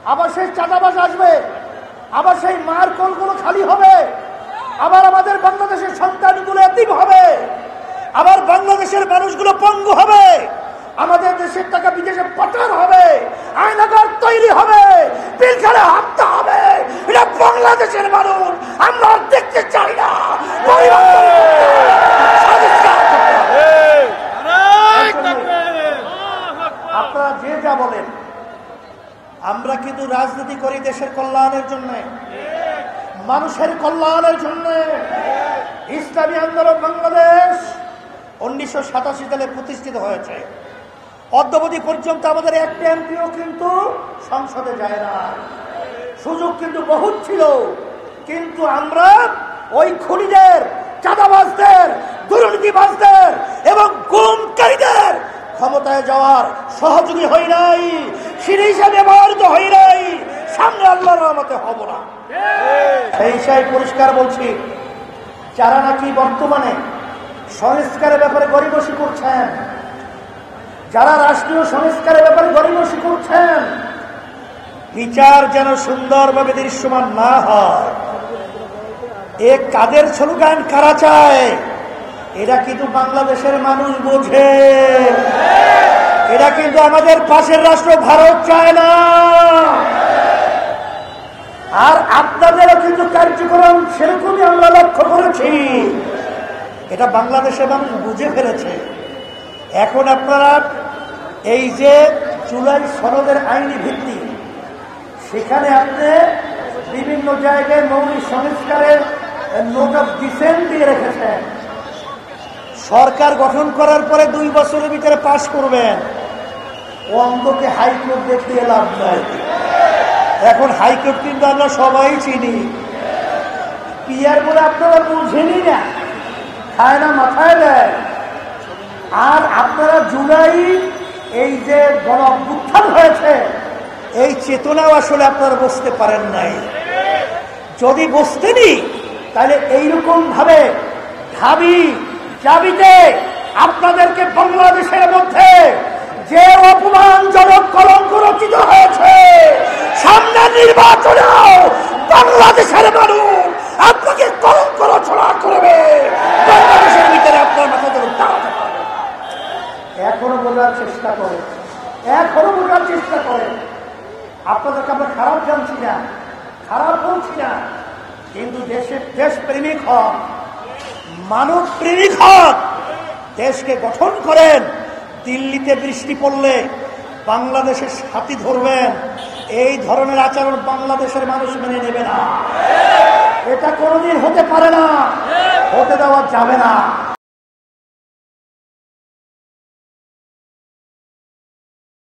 আবার সেই চাঁদাবাজ আসবে, আবার সেই মার কোলগুলো খালি হবে, আবার আমাদের বাংলাদেশের সন্তানগুলো এতিম হবে, আবার বাংলাদেশের মানুষগুলো পঙ্গু হবে, আমাদের দেশের টাকা বিদেশে পাচার হবে, আয়নাগার তৈরি হবে, পিলখানে হত্যা হবে। এটা বাংলাদেশের মানুষ আমরা দেখতে চাই না। আপনারা যে যা বলেন, আমরা কিন্তু রাজনীতি করি দেশের কল্যাণের জন্য, মানুষের কল্যাণের জন্য। ইসলামী আন্দোলন বাংলাদেশ 1987 সালে প্রতিষ্ঠিত হয়েছে। অদ্যাবধি পর্যন্ত আমাদের একটা এমপিও কিন্তু সংসদে যায় না। সুযোগ কিন্তু বহুত ছিল, কিন্তু আমরা ওই খুনিদের, চাঁদাবাজদের, দুর্নীতিবাজদের এবং গুমকারীদের ক্ষমতায় যাওয়ার সহযোগী হই নাই, সিঁড়ি হিসাবে ব্যবহৃত হই নাই। সামনে আল্লাহর রহমতে হব না। সেই হিসাবে পরিষ্কার বলছি, যারা নাকি বর্তমানে সংস্কারের ব্যাপারে গড়িমসি করছেন, যারা রাষ্ট্রীয় সংস্কারের ব্যাপারে গড়িমসি করছেন, বিচার যেন সুন্দরভাবে দৃশ্যমান না হয়। এ কাদের স্লোগান কারা চায়? এরা কিন্তু বাংলাদেশের মানুষ বোঝে। এরা কিন্তু আমাদের পাশের রাষ্ট্র ভারত চায় না। আর আপনাদেরও কিন্তু কার্যক্রম সেরকমই আমরা লক্ষ্য করেছি। এটা বাংলাদেশের মানুষ বুঝে ফেলেছে। এখন আপনারা এই যে জুলাই সনদের আইনি ভিত্তি, সেখানে আপনি বিভিন্ন জায়গায় মৌলিক সংস্কারের নোট অফ ডিসেন্ট দিয়ে রেখেছেন। সরকার গঠন করার পরে 2 বছরের ভিতরে পাশ করবেন। ও অন্তকে হাইকোর্ট দেখিয়ে লাভ নাই। এখন হাইকোর্ট কিন্তু আমরা সবাই চিনি। পিয়ার বলে আপনারা বুঝেনি না, খায় না, মাথায় দেয়। আর আপনারা জুলাই এই যে গণ অভ্যুত্থান হয়েছে, এই চেতনাও আসলে আপনারা বুঝতে পারেন নাই। যদি বুঝতেনি তাহলে এইরকম ভাবে ঢাবি চাবিতে আপনাদেরকে বাংলাদেশের মধ্যে যে অপমানজনক কলঙ্ক রচিত হয়েছে, সামনে নির্বাচনেও বাংলাদেশের মানুষ আপনাকে কলঙ্ক রচনা করবে। বাংলাদেশের ভিতরে আপনার মাথা ধরে দাঁড়াতে পারবে। এখনো বোঝার চেষ্টা করে, এখনো বোঝার চেষ্টা করে। আপনাদেরকে আমরা খারাপ জানছি না, খারাপ বলছি না, কিন্তু দেশপ্রেমিক হন, মানব প্রেমিক হন, দেশকে গঠন করেন। দিল্লিতে বৃষ্টি পড়লে বাংলাদেশের সাথী ধরবেন, এই ধরনের আচরণ বাংলাদেশের মানুষ মেনে নেবে না। এটা কোনোদিন হতে পারে না, হতে দেওয়া যাবে না।